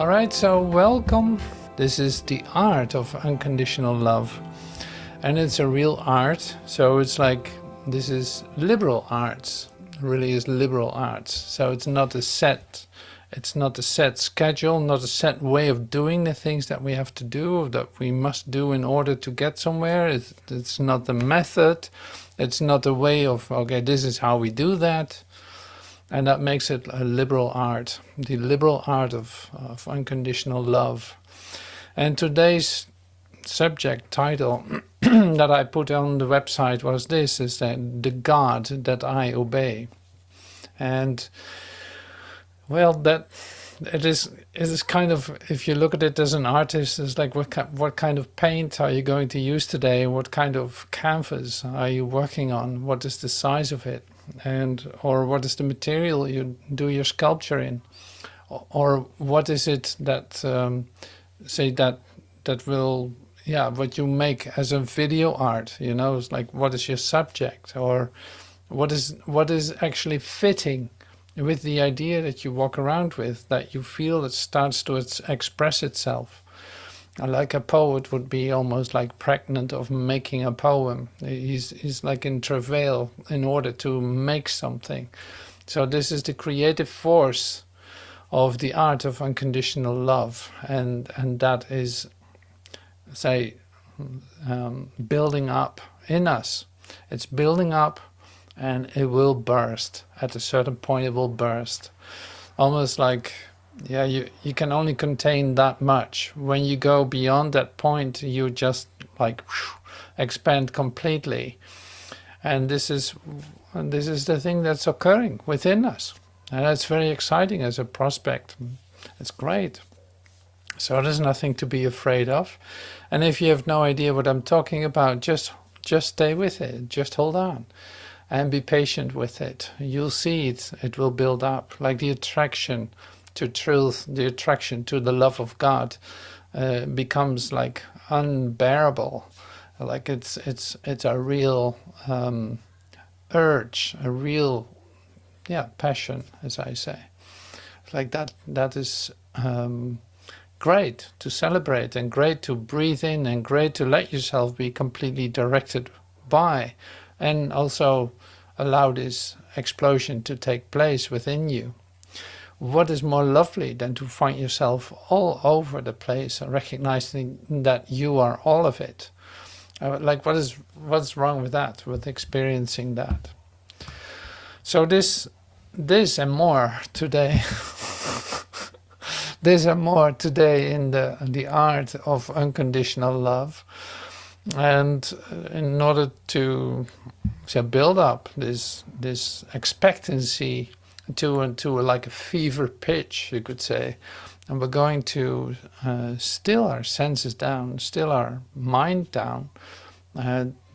Alright, so welcome. This is the art of unconditional love. And it's a real art, so it's like, this is liberal arts. It really is liberal arts. So it's not a set schedule, not a set way of doing the things that we have to do, that we must do in order to get somewhere. It's not the method. It's not a way of, okay, this is how we do that. And that makes it a liberal art, the liberal art of unconditional love. And today's subject title that I put on the website was this, is that the God that I obey. And well, that it is kind of, if you look at it as an artist, it's like what kind of paint are you going to use today? What kind of canvas are you working on? What is the size of it? Or what is the material you do your sculpture in? Or what is it that that will, yeah, what you make as a video art, you know? It's like, what is your subject, or what is actually fitting with the idea that you walk around with, that you feel it starts to express itself. Like a poet would be almost like pregnant of making a poem. He's like in travail in order to make something. So this is the creative force of the art of unconditional love, and that is, say, building up in us. It's building up, and it will burst. At a certain point it will burst. Almost like, yeah, you can only contain that much. When you go beyond that point, you just like expand completely. And this is the thing that's occurring within us. And that's very exciting as a prospect. It's great. So there's nothing to be afraid of. And if you have no idea what I'm talking about, just stay with it. Just hold on. And be patient with it. You'll see it will build up. Like the attraction to truth, the attraction to the love of God becomes like unbearable. Like it's a real urge, a real, yeah, passion, as I say. Like that is great to celebrate, and great to breathe in, and great to let yourself be completely directed by, and also allow this explosion to take place within you. What is more lovely than to find yourself all over the place, recognizing that you are all of it? Like, what's wrong with that, with experiencing that? So this and more today. This and more today in the art of unconditional love. And in order to build up this expectancy to like a fever pitch, you could say, and we're going to still our senses down, still our mind down,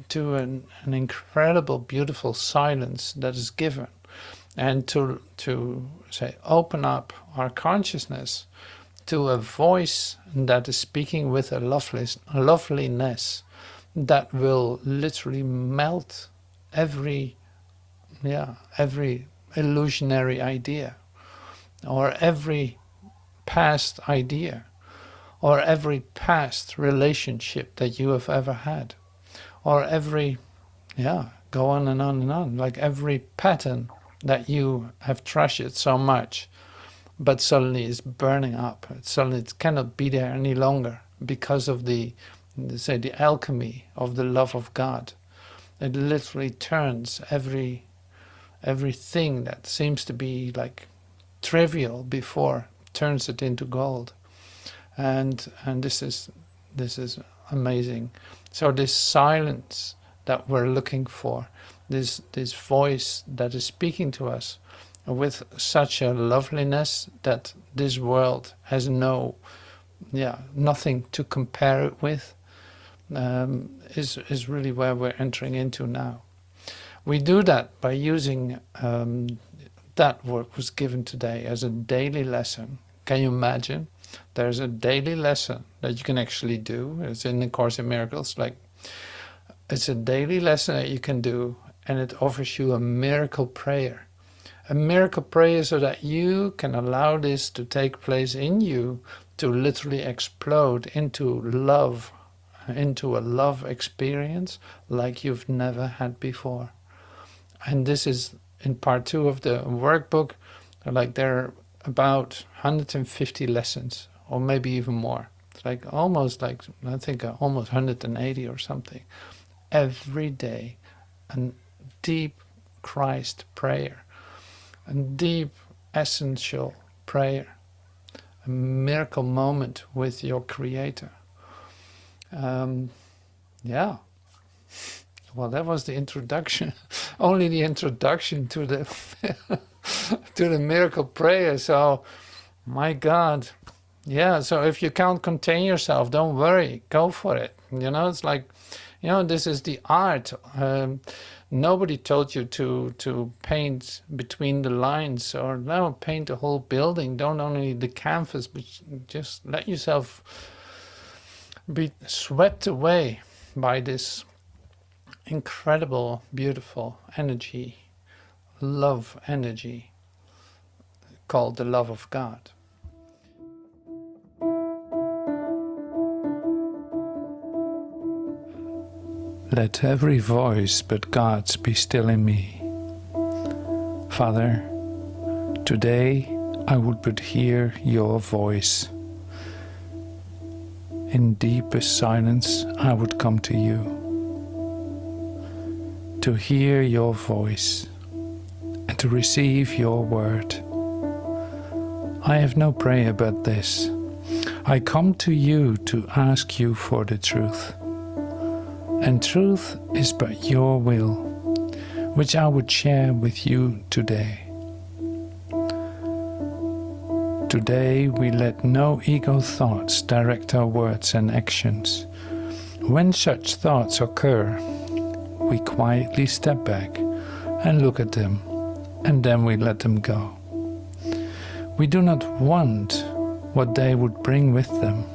to an incredible, beautiful silence that is given, and to say open up our consciousness to a voice that is speaking with a loveliness that will literally melt every illusionary idea, or every past idea, or every past relationship that you have ever had, or every, go on and on and on, like every pattern that you have treasured so much, but suddenly is burning up. It cannot be there any longer because of the alchemy of the love of God. It literally turns everything that seems to be like trivial before, turns it into gold. And this is amazing. So this silence that we're looking for, this voice that is speaking to us with such a loveliness that this world has nothing to compare it with, is really where we're entering into now. We do that by using that work was given today as a daily lesson. Can you imagine? There's a daily lesson that you can actually do. It's in the Course in Miracles. Like, it's a daily lesson that you can do, and it offers you a miracle prayer. A miracle prayer so that you can allow this to take place in you, to literally explode into love, into a love experience like you've never had before. And this is in part 2 of the workbook. Like, there are about 150 lessons, or maybe even more. It's like almost, like, I think almost 180 or something. Every day, a deep Christ prayer, a deep essential prayer, a miracle moment with your Creator. Yeah. Well, that was the introduction. Only the introduction to the to the miracle prayer. So, my God, yeah. So if you can't contain yourself, don't worry. Go for it. You know, it's like, you know, this is the art. Nobody told you to paint between the lines, or no, paint the whole building. Don't only the canvas, but just let yourself be swept away by this incredible, beautiful energy, love energy, called the love of God. Let every voice but God's be still in me. Father, today I would but hear your voice. In deepest silence I would come to you, to hear your voice and to receive your word. I have no prayer but this. I come to you to ask you for the truth. And truth is but your will, which I would share with you today. Today we let no ego thoughts direct our words and actions. When such thoughts occur, we quietly step back and look at them, and then we let them go. We do not want what they would bring with them,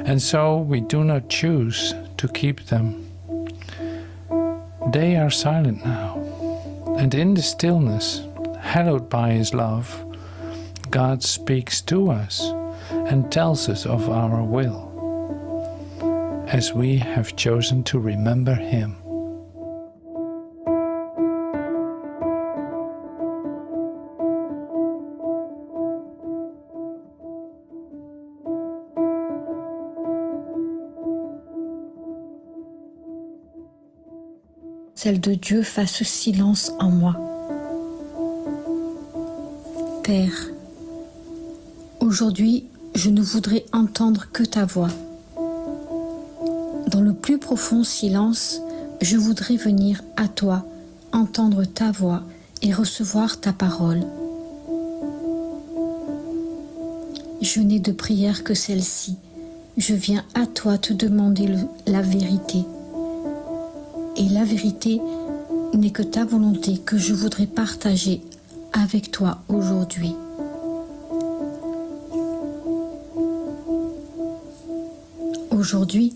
and so we do not choose to keep them. They are silent now, and in the stillness, hallowed by His love, God speaks to us and tells us of our will, as we have chosen to remember Him. Celle de Dieu fasse silence en moi. Père, aujourd'hui, je ne voudrais entendre que ta voix. Dans le plus profond silence, je voudrais venir à toi, entendre ta voix et recevoir ta parole. Je n'ai de prière que celle-ci. Je viens à toi te demander la vérité. Et la vérité n'est que ta volonté que je voudrais partager avec toi aujourd'hui. Aujourd'hui,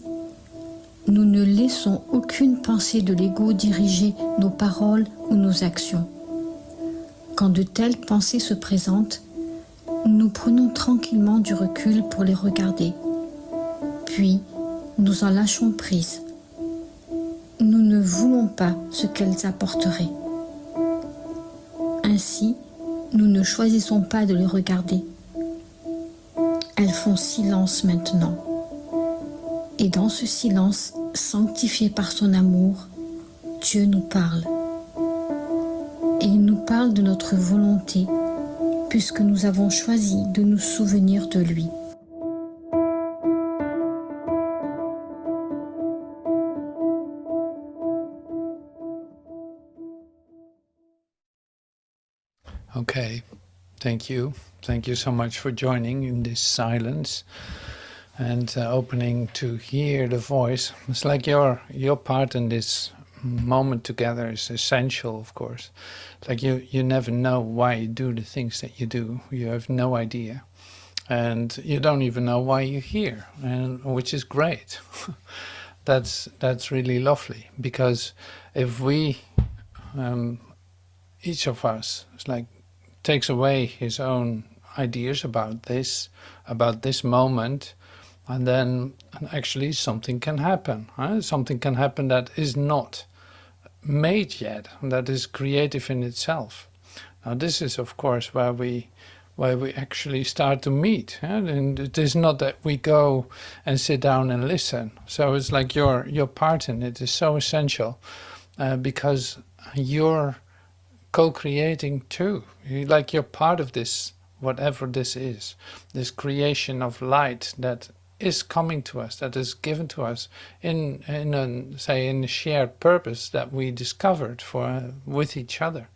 nous ne laissons aucune pensée de l'ego diriger nos paroles ou nos actions. Quand de telles pensées se présentent, nous prenons tranquillement du recul pour les regarder. Puis, nous en lâchons prise. Nous ne voulons pas ce qu'elles apporteraient. Ainsi, nous ne choisissons pas de les regarder. Elles font silence maintenant. Et dans ce silence, sanctifié par son amour, Dieu nous parle. Et il nous parle de notre volonté, puisque nous avons choisi de nous souvenir de lui. Okay, thank you. Thank you so much for joining in this silence and opening to hear the voice. It's like your part in this moment together is essential, of course. It's like you never know why you do the things that you do. You have no idea. And you don't even know why you're here, and which is great. That's really lovely, because if we each of us, it's like takes away his own ideas about this moment, and then actually something can happen. Right? Something can happen that is not made yet, that is creative in itself. Now this is of course where we actually start to meet, and it is not that we go and sit down and listen. So it's like your part in it is so essential, because you're co-creating too. You're part of this, whatever this is, this creation of light that is coming to us, that is given to us in a shared purpose that we discovered for with each other.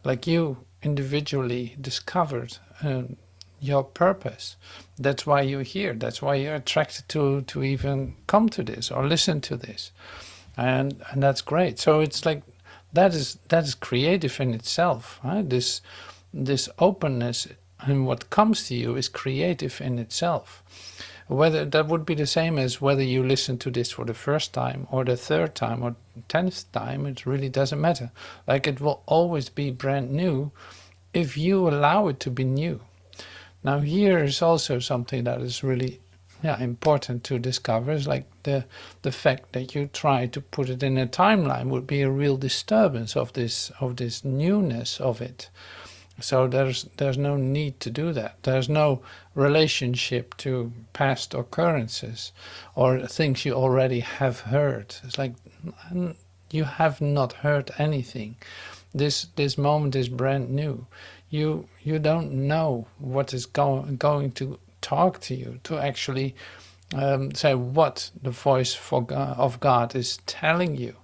Like you individually discovered your purpose. That's why you're here. That's why you're attracted to even come to this or listen to this, and that's great. So it's like that is creative in itself. Right? This openness and what comes to you is creative in itself. Whether that would be the same as whether you listen to this for the first time or the third time or 10th time, it really doesn't matter. Like it will always be brand new if you allow it to be new. Now here is also something that is really important to discover, is like the fact that you try to put it in a timeline would be a real disturbance of this newness of it. So there's no need to do that. There's no relationship to past occurrences or things you already have heard. It's like you have not heard anything. This moment is brand new. You don't know what is going to talk to you, to actually say what the voice of God is telling you.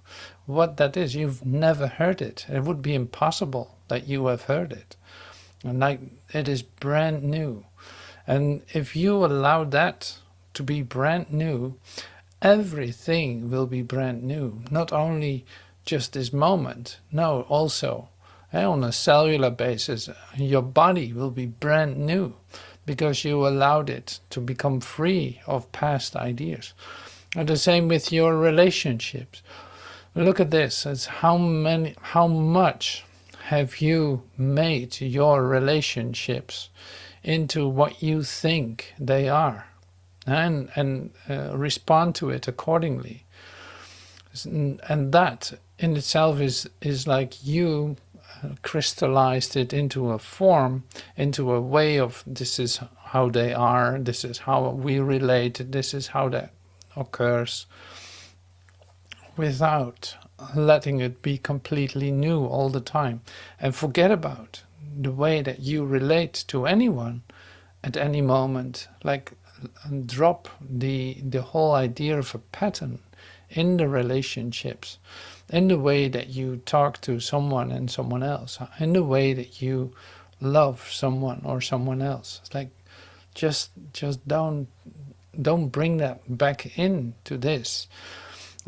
What that is, you've never heard it. It would be impossible that you have heard it. And like it is brand new. And if you allow that to be brand new, everything will be brand new. Not only just this moment, no, also on a cellular basis, your body will be brand new because you allowed it to become free of past ideas. And the same with your relationships. Look at this, it's how much have you made your relationships into what you think they are, and respond to it accordingly. And that in itself is like you crystallized it into a form, into a way of this is how they are, this is how we relate, this is how that occurs, without letting it be completely new all the time, and forget about the way that you relate to anyone at any moment. Like drop the whole idea of a pattern in the relationships, in the way that you talk to someone and someone else, in the way that you love someone or someone else. It's like just don't bring that back into this.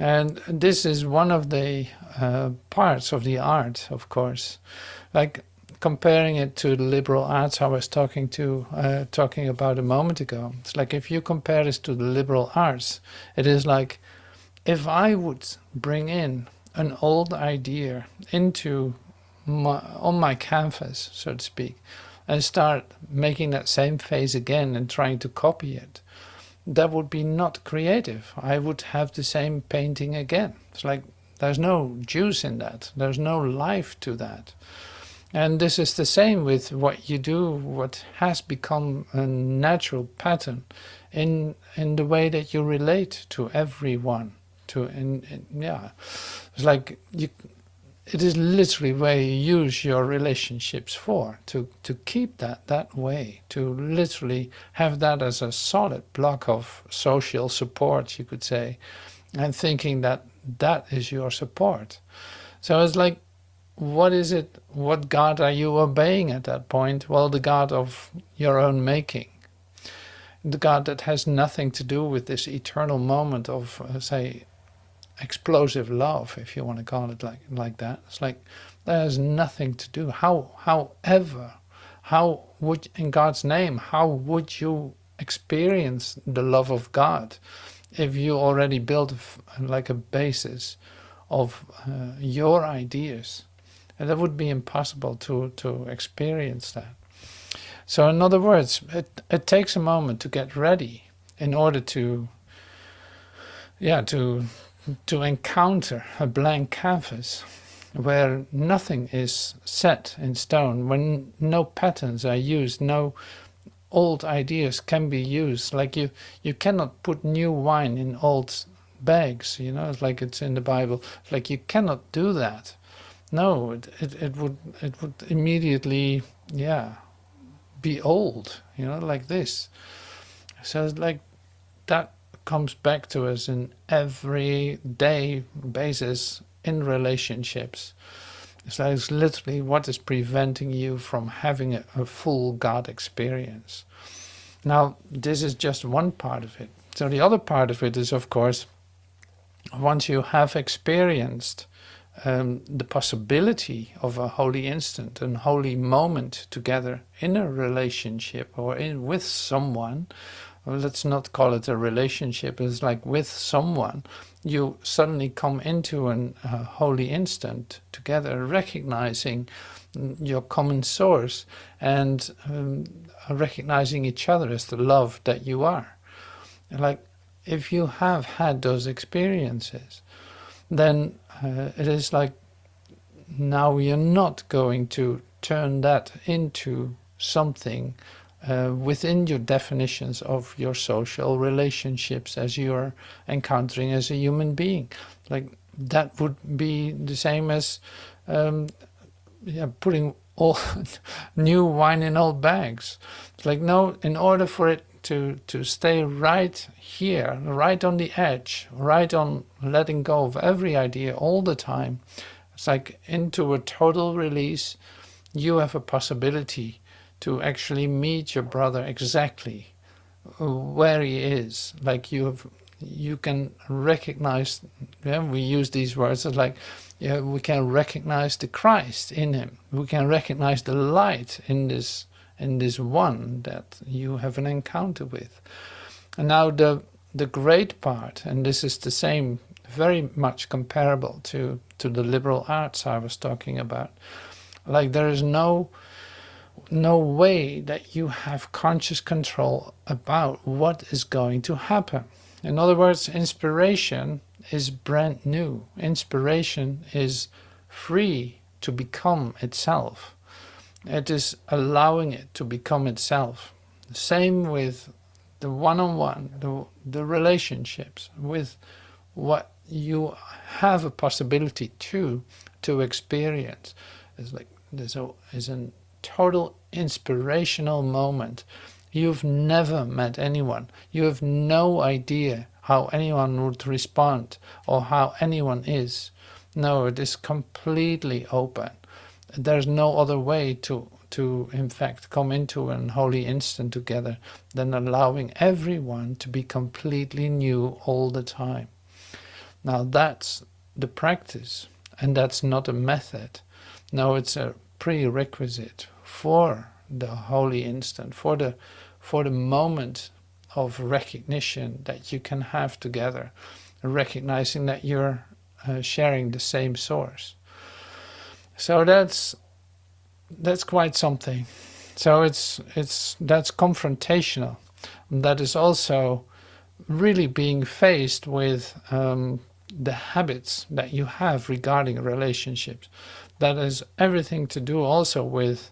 And this is one of the parts of the art, of course. Like comparing it to the liberal arts I was talking about a moment ago. It's like if you compare this to the liberal arts, it is like if I would bring in an old idea into on my canvas, so to speak, and start making that same face again and trying to copy it, that would be not creative. I would have the same painting again. It's like there's no juice in that. There's no life to that. And this is the same with what you do, what has become a natural pattern in the way that you relate to everyone. It's like it is literally where you use your relationships for, to keep that way, to literally have that as a solid block of social support, you could say, and thinking that is your support. So it's like, what is it? What God are you obeying at that point? Well, the God of your own making. The God that has nothing to do with this eternal moment of, say, explosive love, if you want to call it like that. It's like there's nothing to do. How would, in God's name, how would you experience the love of God if you already built like a basis of your ideas And that would be impossible to experience that. So in other words, it takes a moment to get ready in order to encounter a blank canvas where nothing is set in stone, when no patterns are used, no old ideas can be used. Like you cannot put new wine in old bags, it's like it's in the Bible. Like you cannot do that. No, it would immediately be old, like this. So it's like that comes back to us in everyday basis in relationships. It's like it's literally what is preventing you from having a full God experience. Now, this is just one part of it. So the other part of it is, of course, once you have experienced the possibility of a holy instant, a holy moment together in a relationship or with someone, well, let's not call it a relationship, it's like with someone, you suddenly come into a holy instant together, recognizing your common source and recognizing each other as the love that you are. Like, if you have had those experiences, then it is like now you're not going to turn that into something within your definitions of your social relationships as you're encountering as a human being. Like that would be the same as putting all new wine in old bags. It's like, no, in order for it to stay right here, right on the edge, right on letting go of every idea all the time, it's like into a total release, you have a possibility to actually meet your brother exactly where he is. Like you can recognize, we use these words as like, we can recognize the Christ in him. We can recognize the light in this one that you have an encounter with. And now the great part, and this is the same, very much comparable to the liberal arts I was talking about. Like there is no way that you have conscious control about what is going to happen. In other words, inspiration is brand new. Inspiration is free to become itself. It is allowing it to become itself. Same with the one-on-one, the relationships, with what you have a possibility to experience. It's like there's a total inspirational moment. You've never met anyone. You have no idea how anyone would respond or how anyone is. No, it is completely open. There's no other way to in fact come into an holy instant together than allowing everyone to be completely new all the time. Now that's the practice, and that's not a method. No, it's a prerequisite for the holy instant, for the moment of recognition that you can have together, recognizing that you're sharing the same source. So that's quite something. So that's confrontational. That is also really being faced with the habits that you have regarding relationships. That has everything to do also with,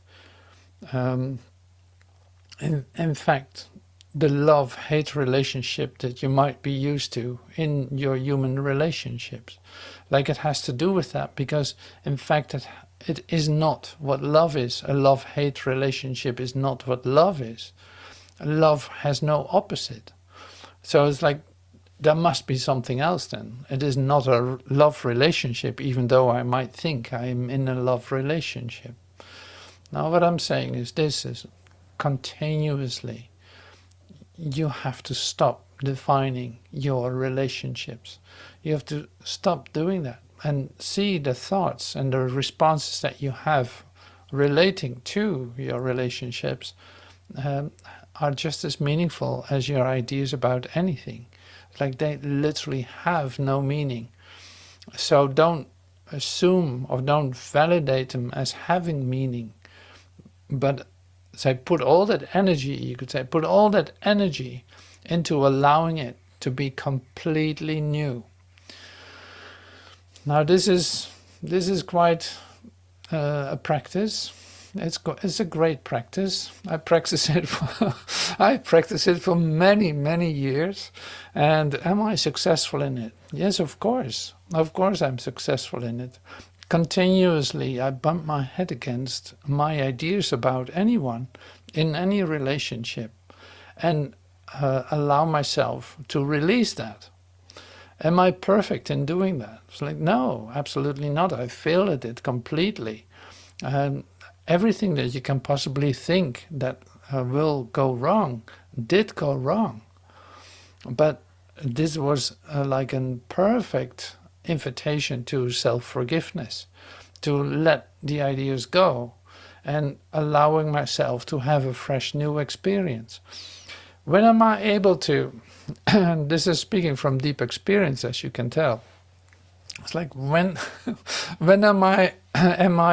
in fact, the love-hate relationship that you might be used to in your human relationships. Like it has to do with that, because in fact it is not what love is. A love-hate relationship is not what love is. Love has no opposite. So it's like, there must be something else then. It is not a love relationship, even though I might think I'm in a love relationship. Now what I'm saying is this is continuously, you have to stop defining your relationships. You have to stop doing that and see the thoughts and the responses that you have relating to your relationships are just as meaningful as your ideas about anything. Like they literally have no meaning. So don't assume or don't validate them as having meaning, but say put all that energy, you could say, put all that energy into allowing it to be completely new. Now this is quite a practice. It's a great practice. I practice it for many years. And am I successful in it? Yes, of course. Of course I'm successful in it. Continuously I bump my head against my ideas about anyone in any relationship and allow myself to release that. Am I perfect in doing that? It's like, no, absolutely not. I failed at it completely. Everything that you can possibly think that will go wrong did go wrong. But this was like a perfect invitation to self-forgiveness, to let the ideas go and allowing myself to have a fresh new experience. When am I able to, and this is speaking from deep experience, as you can tell, it's like when am I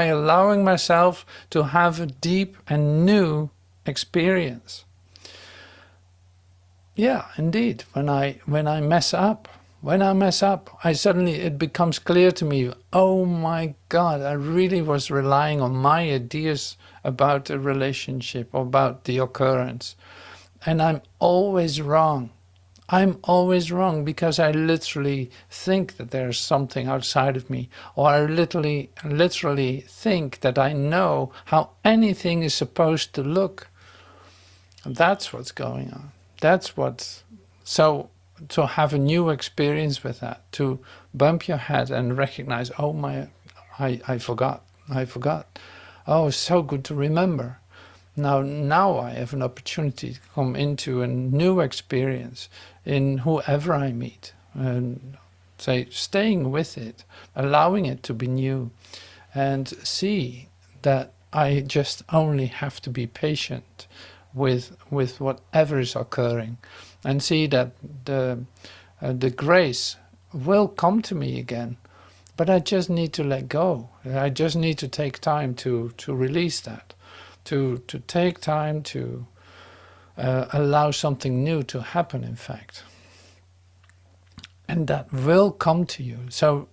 allowing myself to have a deep and new experience? Yeah, indeed. When I mess up, it becomes clear to me, oh my God, I really was relying on my ideas about the relationship, about the occurrence. And I'm always wrong. I'm always wrong because I literally think that there's something outside of me, or I literally think that I know how anything is supposed to look. That's what's going on. So to have a new experience with that, to bump your head and recognize, oh my, I forgot. Oh, it's so good to remember. Now I have an opportunity to come into a new experience in whoever I meet, and say staying with it, allowing it to be new, and see that I just only have to be patient with whatever is occurring, and see that the grace will come to me again, but I just need to let go. I just need to take time to release that. To take time to allow something new to happen, in fact. And that will come to you. So,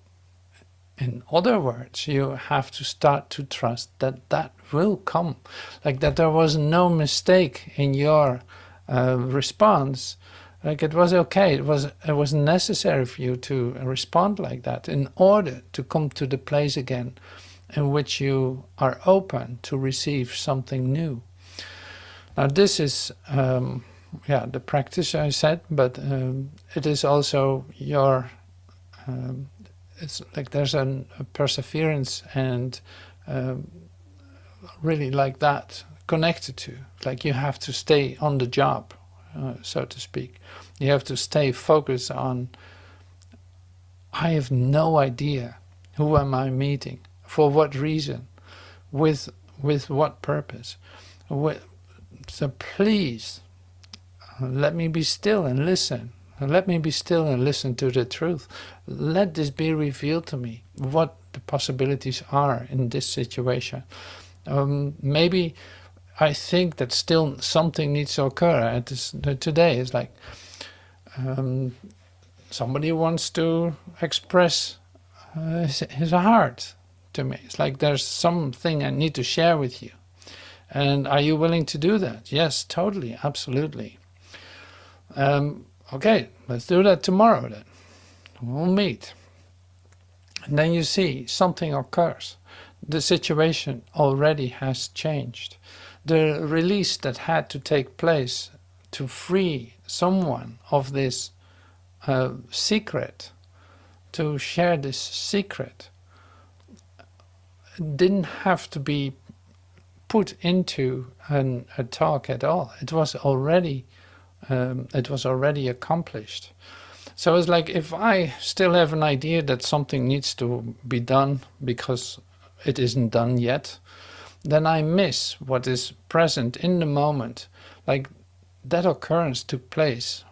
in other words, you have to start to trust that that will come. Like that there was no mistake in your response. Like it was okay, it was necessary for you to respond like that in order to come to the place again in which you are open to receive something new. Now this is, the practice I said, but it is also your, it's like there's a perseverance and really like that connected to, like you have to stay on the job, so to speak. You have to stay focused on, I have no idea who am I meeting. For what reason? With what purpose? So please, let me be still and listen. Let me be still and listen to the truth. Let this be revealed to me, what the possibilities are in this situation. Maybe I think that still something needs to occur today. It's like somebody wants to express his heart to me. It's like there's something I need to share with you. And are you willing to do that? Yes, totally, absolutely. Okay, let's do that tomorrow then. We'll meet. And then you see something occurs. The situation already has changed. The release that had to take place to free someone of this secret, to share this secret, didn't have to be put into a talk at all. It was already accomplished. So it's like if I still have an idea that something needs to be done because it isn't done yet, then I miss what is present in the moment. Like that occurrence took place,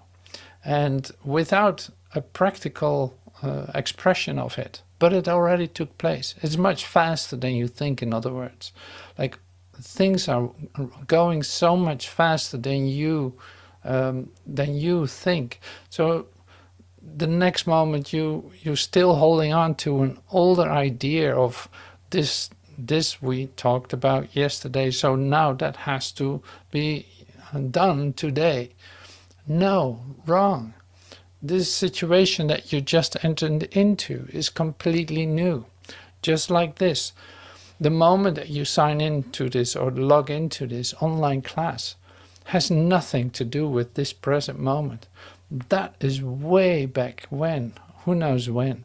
and without a practical expression of it, but it already took place. It's much faster than you think, in other words. Like, things are going so much faster than you think. So the next moment you're still holding on to an older idea of this we talked about yesterday, so now that has to be done today. No, wrong. This situation that you just entered into is completely new. Just like this, the moment that you sign into this or log into this online class has nothing to do with this present moment. That is way back when, who knows when.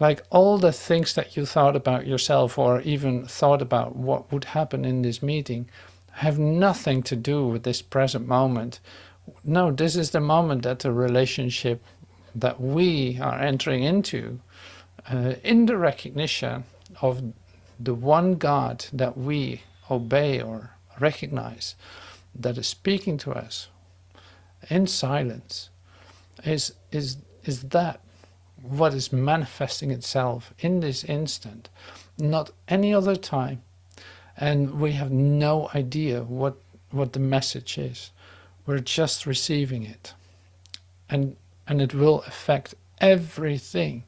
Like, all the things that you thought about yourself or even thought about what would happen in this meeting have nothing to do with this present moment. No, this is the moment that the relationship that we are entering into, in the recognition of the one God that we obey or recognize, that is speaking to us in silence, is that what is manifesting itself in this instant, not any other time. And we have no idea what the message is. We're just receiving it. And it will affect everything.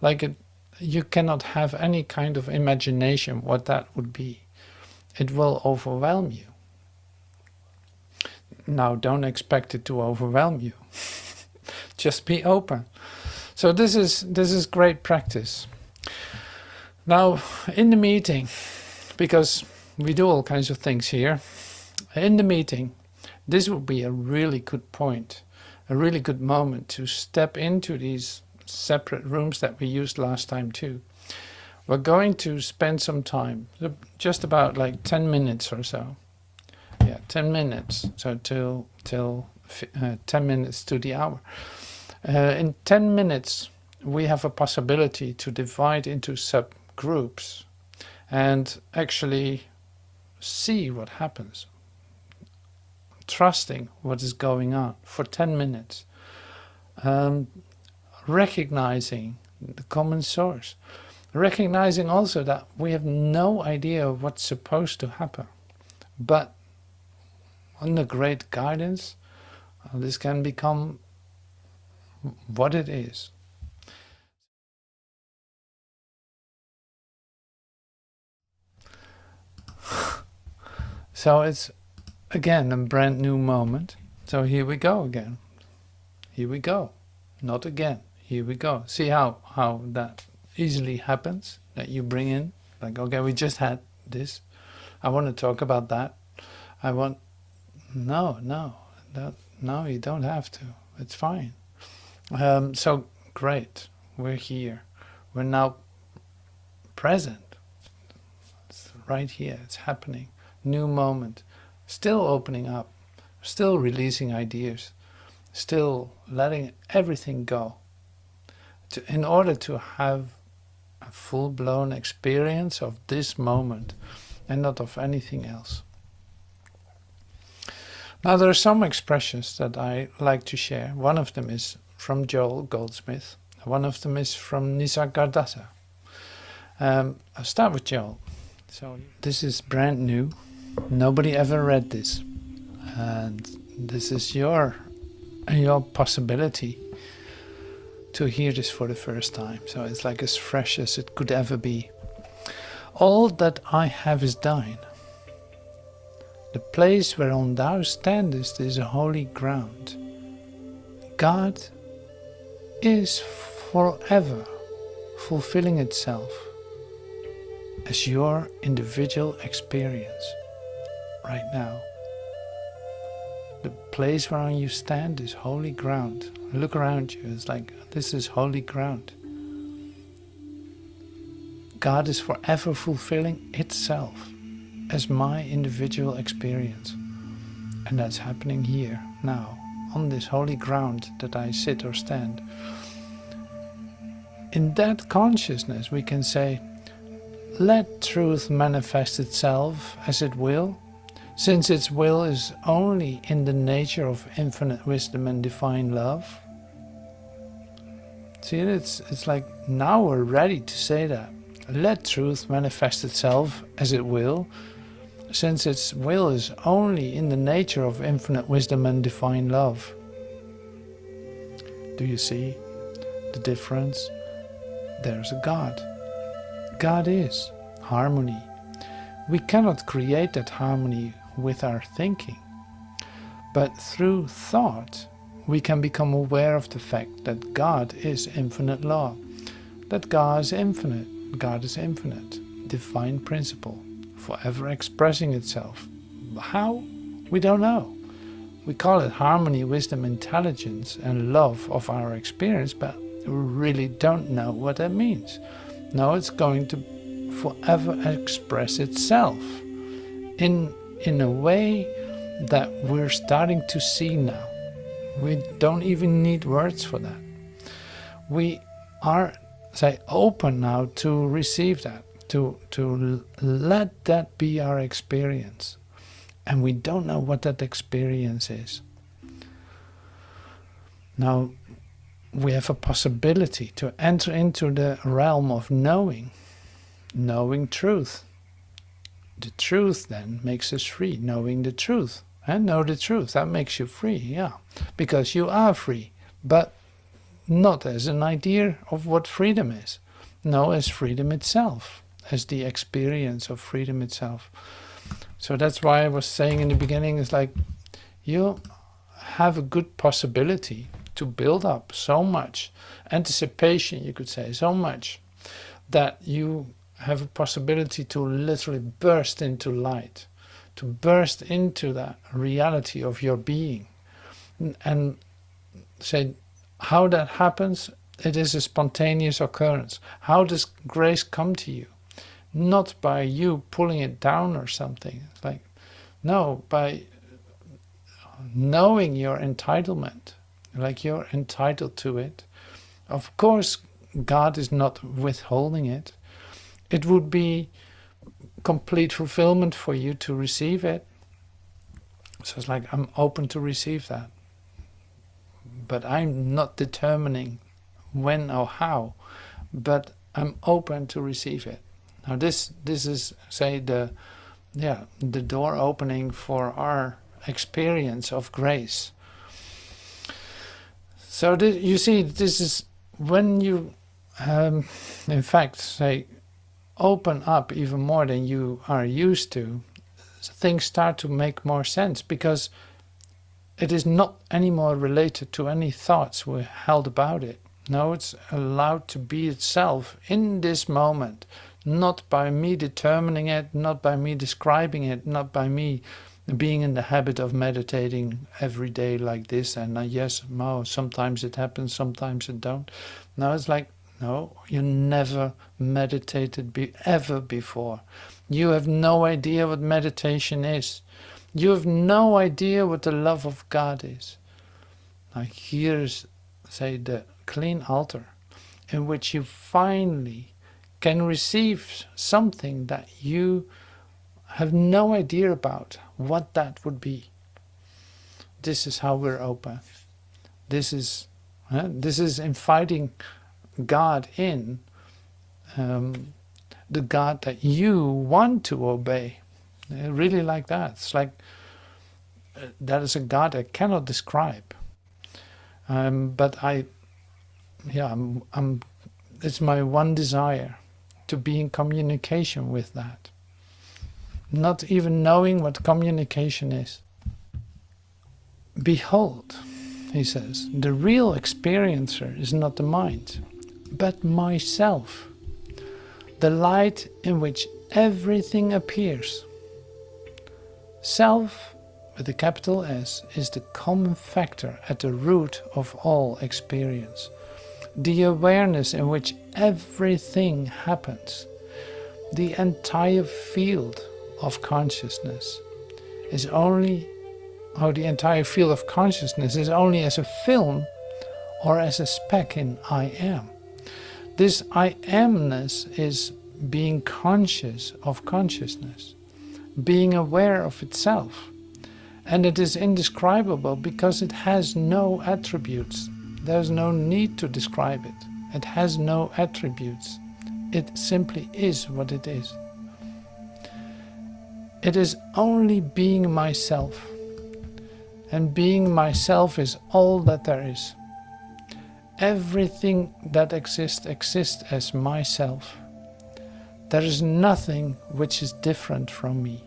Like, you cannot have any kind of imagination what that would be. It will overwhelm you. Now, don't expect it to overwhelm you. Just be open. So this is great practice. Now, in the meeting, because we do all kinds of things here, in the meeting, this would be a really good point, a really good moment to step into these separate rooms that we used last time too. We're going to spend some time, just about like 10 minutes or so. Yeah, 10 minutes, so till 10 minutes to the hour. In 10 minutes, we have a possibility to divide into subgroups and actually see what happens, trusting what is going on for 10 minutes, recognizing the common source, recognizing also that we have no idea what's supposed to happen, but under great guidance, this can become what it is. So it's again a brand new moment. So here we go again. Here we go. Not again. Here we go. See how that easily happens, that you bring in, like, okay, we just had this. I want to talk about that. No, you don't have to. It's fine. So great, we're here. We're now present. It's right here, it's happening. New moment. Still opening up. Still releasing ideas. Still letting everything go. In order to have a full-blown experience of this moment and not of anything else. Now, there are some expressions that I like to share. One of them is from Joel Goldsmith. One of them is from Nisargadatta. I'll start with Joel. So this is brand new. Nobody ever read this. And this is your possibility to hear this for the first time. So it's like as fresh as it could ever be. All that I have is thine. The place whereon thou standest is a holy ground. God is forever fulfilling itself as your individual experience right now. The place whereon you stand is holy ground. Look around you, it's like, this is holy ground. God is forever fulfilling itself as my individual experience. And that's happening here, now, on this holy ground that I sit or stand. In that consciousness we can say, let truth manifest itself as it will, since its will is only in the nature of infinite wisdom and divine love. See, it's like now we're ready to say that. Let truth manifest itself as it will, since its will is only in the nature of infinite wisdom and divine love. Do you see the difference? There's a God. God is harmony. We cannot create that harmony with our thinking, but through thought we can become aware of the fact that God is infinite law, that God is infinite, divine principle, forever expressing itself. How? We don't know. We call it harmony, wisdom, intelligence, and love of our experience, but we really don't know what that means. No, it's going to forever express itself in a way that we're starting to see now. We don't even need words for that. We are, say, open now to receive that, to let that be our experience. And we don't know what that experience is. Now, we have a possibility to enter into the realm of knowing truth. The truth then makes us free, knowing the truth. And know the truth, that makes you free, yeah. Because you are free, but not as an idea of what freedom is. No, as freedom itself, as the experience of freedom itself. So that's why I was saying in the beginning, it's like you have a good possibility to build up so much anticipation, you could say, so much that you have a possibility to literally burst into light, to burst into that reality of your being. And say how that happens, it is a spontaneous occurrence. How does grace come to you? Not by you pulling it down or something. It's like, no, by knowing your entitlement, like you're entitled to it. Of course, God is not withholding it. It would be complete fulfillment for you to receive it. So it's like, I'm open to receive that. But I'm not determining when or how, but I'm open to receive it. Now this is, say, the door opening for our experience of grace. So you see, this is when you, in fact, say, open up even more than you are used to, things start to make more sense, because it is not anymore related to any thoughts we held about it. No, it's allowed to be itself in this moment, not by me determining it, not by me describing it, not by me being in the habit of meditating every day like this, and yes, no, sometimes it happens, sometimes it don't. No, it's like, no, you never meditated ever before. You have no idea what meditation is. You have no idea what the love of God is. Now here's, say, the clean altar in which you finally can receive something that you have no idea about what that would be. This is how we're open. This is inviting God in, the God that you want to obey. Really like that. It's like that is a God I cannot describe. But it's my one desire to be in communication with that. Not even knowing what communication is. Behold, he says, the real experiencer is not the mind, but myself, the light in which everything appears. Self, with a capital S, is the common factor at the root of all experience, the awareness in which everything happens. The entire field of consciousness is only, the entire field of consciousness is only as a film or as a speck in I am. This I amness is being conscious of consciousness, being aware of itself. And it is indescribable because it has no attributes. There's no need to describe it. It has no attributes. It simply is what it is. It is only being myself. And being myself is all that there is. Everything that exists as myself. There is nothing which is different from me.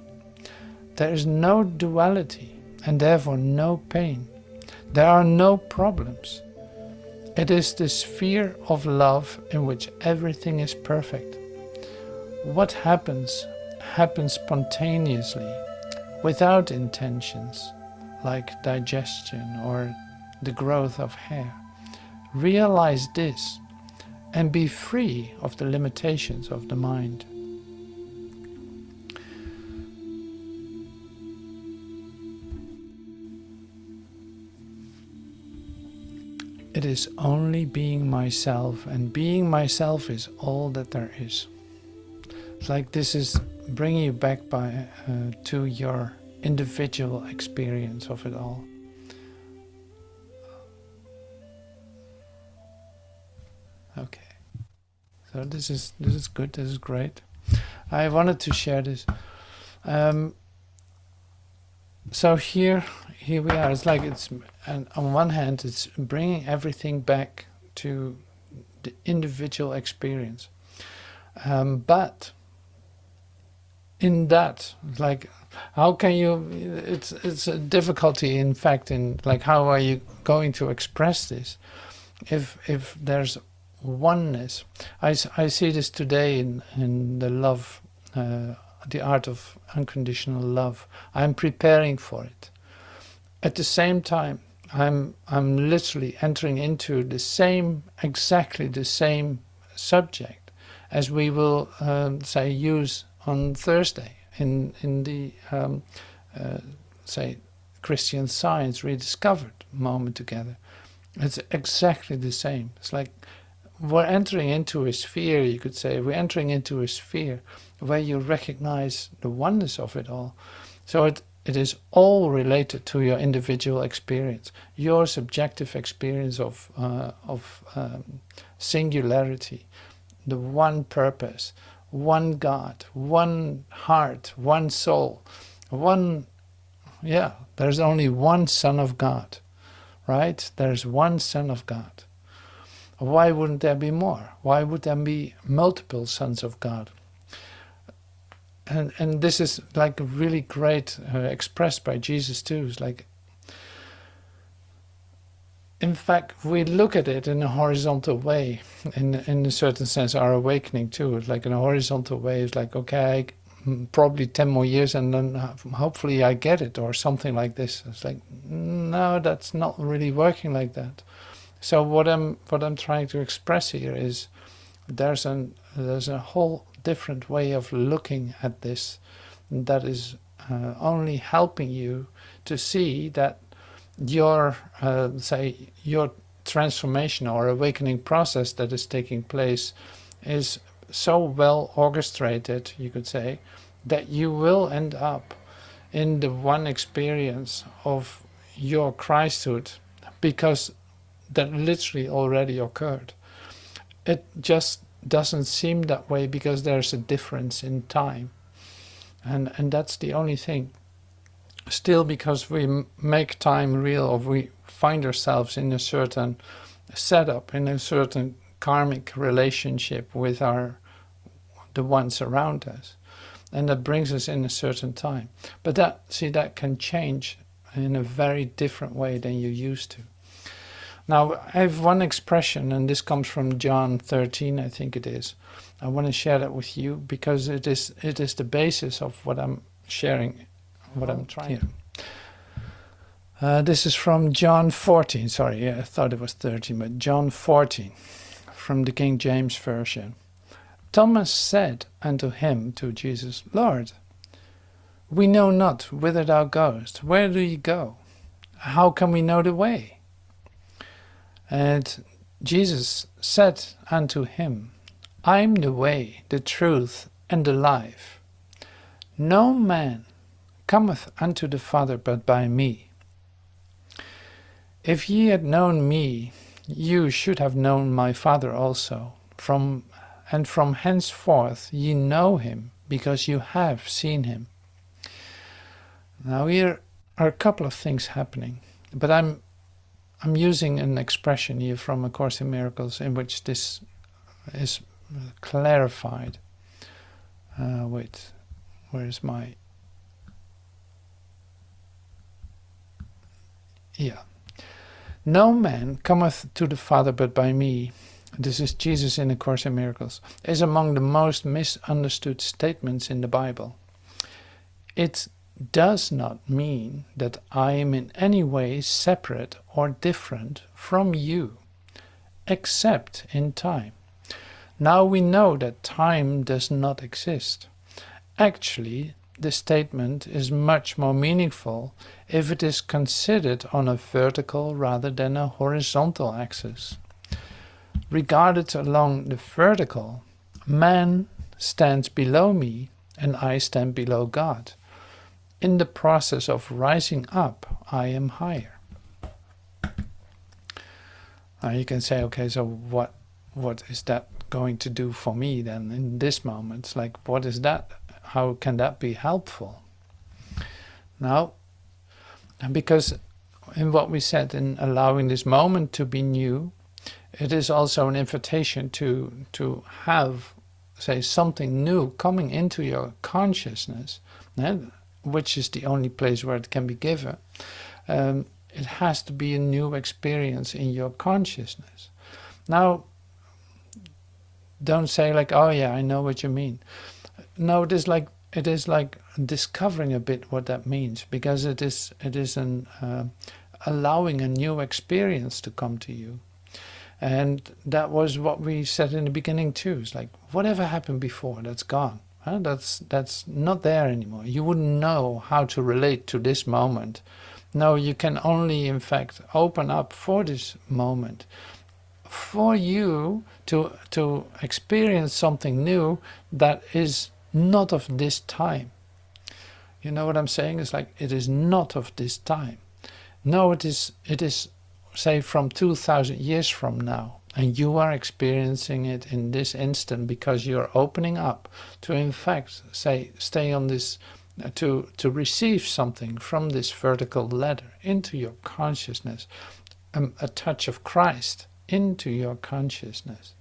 There is no duality and therefore no pain. There are no problems. It is the sphere of love in which everything is perfect. What happens spontaneously, without intentions, like digestion or the growth of hair. Realize this and be free of the limitations of the mind. It is only being myself, and being myself is all that there is. It's like this is bringing you back to your individual experience of it all. Okay, so this is good. This is great. I wanted to share this. So here we are. It's like and on one hand, it's bringing everything back to the individual experience, but in that, like, how can you? It's a difficulty, in fact, in like how are you going to express this if there's oneness? I see this today in the love. The Art of Unconditional Love. I'm preparing for it. At the same time, I'm literally entering into exactly the same subject as we will say use on Thursday in the say Christian Science Rediscovered moment together. It's exactly the same. It's like we're entering into a sphere, you could say. We're entering into a sphere where you recognize the oneness of it all. So it is all related to your individual experience, your subjective experience of singularity, the one purpose, one God, one heart, one soul, there's only one Son of God, right? There's one Son of God. Why wouldn't there be more? Why would there be multiple sons of God? And this is like really great expressed by Jesus too. It's like, in fact, we look at it in a horizontal way, in a certain sense, our awakening too. It's like in a horizontal way. It's like, okay, probably 10 more years and then hopefully I get it or something like this. It's like, no, that's not really working like that. So what I'm trying to express here is there's a whole different way of looking at this that is only helping you to see that your your transformation or awakening process that is taking place is so well orchestrated, you could say, that you will end up in the one experience of your Christhood, because that literally already occurred. It just doesn't seem that way because there's a difference in time, and that's the only thing. Still, because we make time real, or we find ourselves in a certain setup, in a certain karmic relationship with the ones around us, and that brings us in a certain time. But that can change in a very different way than you used to. Now, I have one expression, and this comes from John 13, I think it is. I want to share that with you because it is the basis of what I'm sharing, what I'm trying to. This is from John 14. Sorry, I thought it was 13, but John 14, from the King James Version. Thomas said unto him, to Jesus, Lord, we know not whither thou goest. Where do you go? How can we know the way? And Jesus said unto him, I am the way, the truth, and the life. No man cometh unto the Father but by me. If ye had known me, you should have known my Father also. And from henceforth ye know him, because you have seen him. Now here are a couple of things happening, but I'm using an expression here from A Course in Miracles in which this is clarified. Wait, where is my... Yeah. No man cometh to the Father but by me. This is Jesus in A Course in Miracles. Is among the most misunderstood statements in the Bible. It does not mean that I am in any way separate or different from you, except in time. Now we know that time does not exist. Actually, the statement is much more meaningful if it is considered on a vertical rather than a horizontal axis. Regarded along the vertical, man stands below me and I stand below God. In the process of rising up, I am higher. Now you can say, okay, so what is that going to do for me then in this moment? Like, what is that? How can that be helpful? Now, because in what we said in allowing this moment to be new, it is also an invitation to have, say, something new coming into your consciousness, which is the only place where it can be given. It has to be a new experience in your consciousness. Now, don't say like, oh yeah, I know what you mean. No, it is like discovering a bit what that means, because it is an allowing a new experience to come to you. And that was what we said in the beginning too. It's like, whatever happened before, that's gone. That's not there anymore. You wouldn't know how to relate to this moment. No, you can only, in fact, open up for this moment, for you to experience something new that is not of this time. You know what I'm saying? It's like, it is not of this time. No, it is, say, from 2,000 years from now. And you are experiencing it in this instant because you're opening up to, in fact, say, stay on this, to receive something from this vertical ladder into your consciousness, a touch of Christ into your consciousness.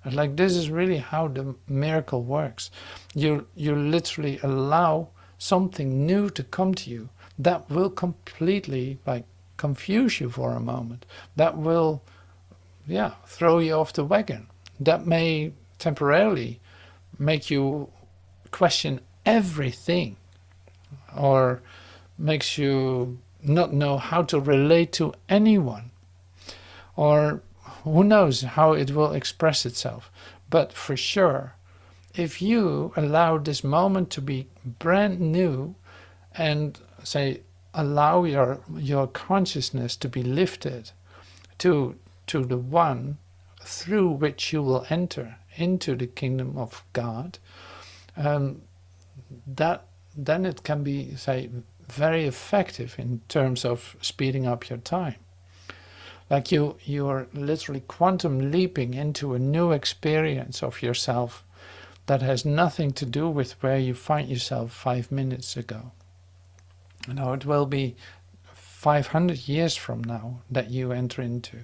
And like, this is really how the miracle works. You literally allow something new to come to you that will completely like confuse you for a moment. That will, yeah, throw you off the wagon. That may temporarily make you question everything, or makes you not know how to relate to anyone, or who knows how it will express itself. But for sure, if you allow this moment to be brand new and say allow your consciousness to be lifted to the one through which you will enter into the kingdom of God, then it can be, say, very effective in terms of speeding up your time. Like you are literally quantum leaping into a new experience of yourself that has nothing to do with where you find yourself 5 minutes ago. You know, it will be 500 years from now that you enter into.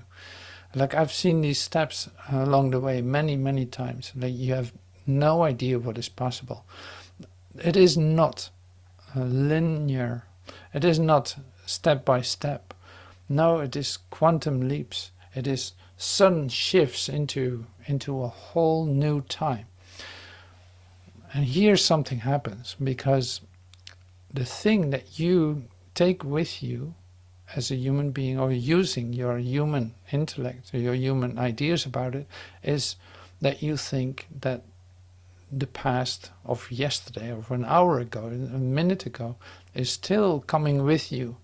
Like, I've seen these steps along the way many, many times. Like, you have no idea what is possible. It is not linear. It is not step by step. No, it is quantum leaps. It is sudden shifts into a whole new time. And here something happens, because the thing that you take with you as a human being, or using your human intellect or your human ideas about it, is that you think that the past of yesterday, or an hour ago, a minute ago, is still coming with you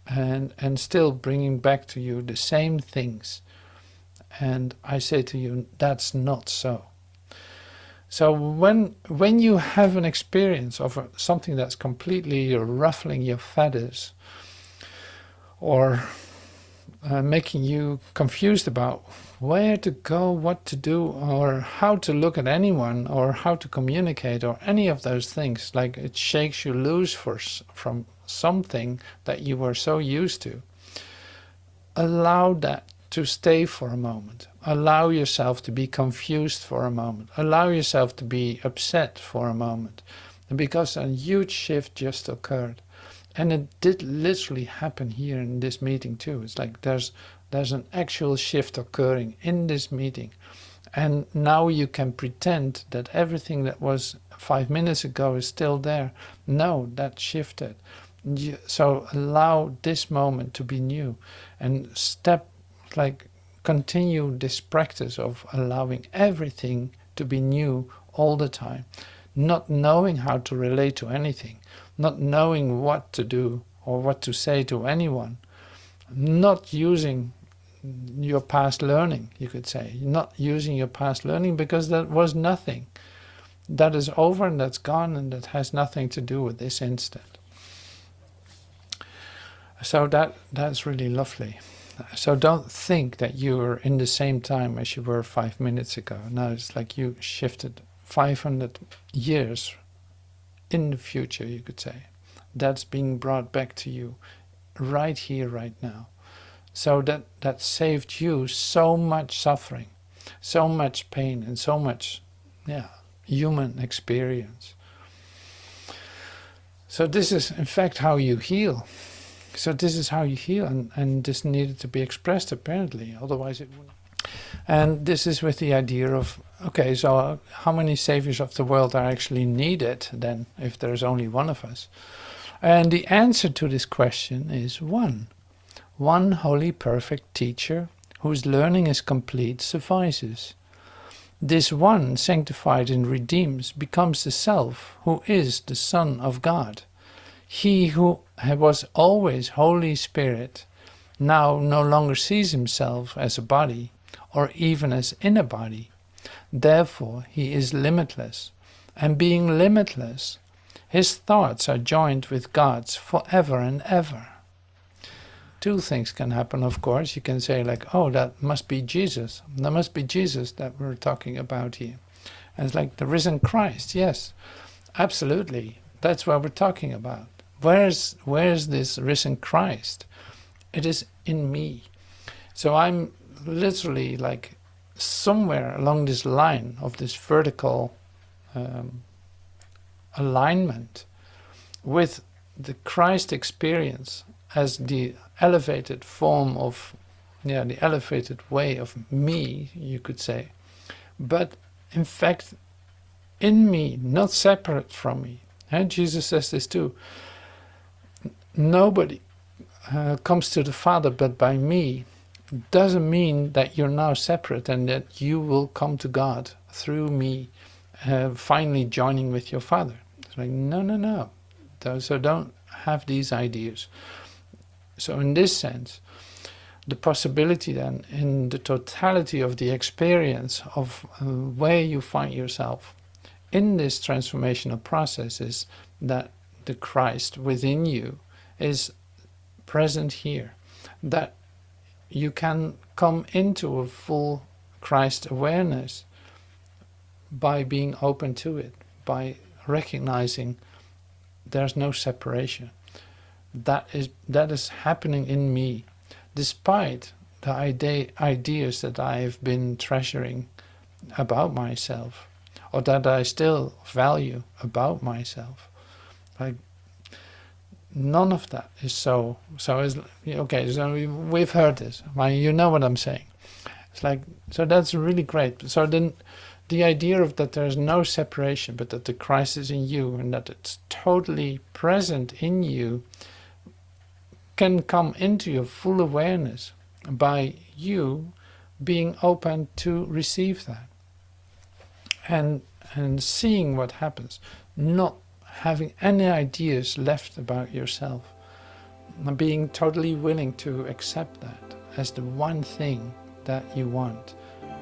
and still bringing back to you the same things. And I say to you, that's not so. So when you have an experience of something that's completely ruffling your feathers, or making you confused about where to go, what to do, or how to look at anyone, or how to communicate, or any of those things. Like it shakes you loose from something that you were so used to. Allow that to stay for a moment. Allow yourself to be confused for a moment. Allow yourself to be upset for a moment. Because a huge shift just occurred. And it did literally happen here in this meeting too. It's like there's an actual shift occurring in this meeting. And now you can pretend that everything that was 5 minutes ago is still there. No, that shifted. So allow this moment to be new and continue this practice of allowing everything to be new all the time. Not knowing how to relate to anything, not knowing what to do or what to say to anyone, not using your past learning, you could say, not using your past learning because that was nothing. That is over and that's gone and that has nothing to do with this instant. So that's really lovely. So don't think that you're in the same time as you were 5 minutes ago. No, it's like you shifted 500 years in the future, you could say. That's being brought back to you right here, right now. So that saved you so much suffering, so much pain, and so much human experience. So this is, in fact, how you heal. So this is how you heal, and this needed to be expressed, apparently. Otherwise it wouldn't. And this is with the idea of, okay, so how many saviors of the world are actually needed then, if there's only one of us? And the answer to this question is one. One holy, perfect teacher whose learning is complete suffices. This one, sanctified and redeemed, becomes the Self, who is the Son of God. He who was always Holy Spirit now no longer sees himself as a body, or even as in a body. Therefore he is limitless, and being limitless, his thoughts are joined with God's forever and ever. Two things can happen, of course. You can say like, oh, that must be Jesus. That must be Jesus that we're talking about here. And it's like the risen Christ. Yes, absolutely. That's what we're talking about. Where's this risen Christ? It is in me. So I'm literally like somewhere along this line of this vertical alignment with the Christ experience as the elevated form of, the elevated way of me, you could say. But in fact, in me, not separate from me. And Jesus says this too. Nobody comes to the Father but by me. Doesn't mean that you're now separate and that you will come to God through me, finally joining with your Father. It's like, no. So don't have these ideas. So in this sense, the possibility then, in the totality of the experience of where you find yourself in this transformational process, is that the Christ within you is present here, that you can come into a full Christ awareness by being open to it, by recognizing there's no separation. That is happening in me, despite the ideas that I have been treasuring about myself, or that I still value about myself. Like, none of that is so is okay. So we've heard this. You know what I'm saying. It's like, so that's really great. So then, the idea of that there's no separation, but that the Christ is in you and that it's totally present in you, can come into your full awareness by you being open to receive that, and seeing what happens, not having any ideas left about yourself, being totally willing to accept that as the one thing that you want,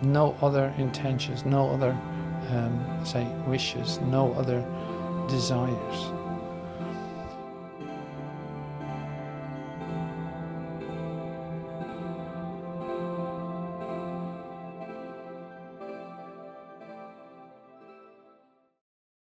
no other intentions, no other wishes, no other desires.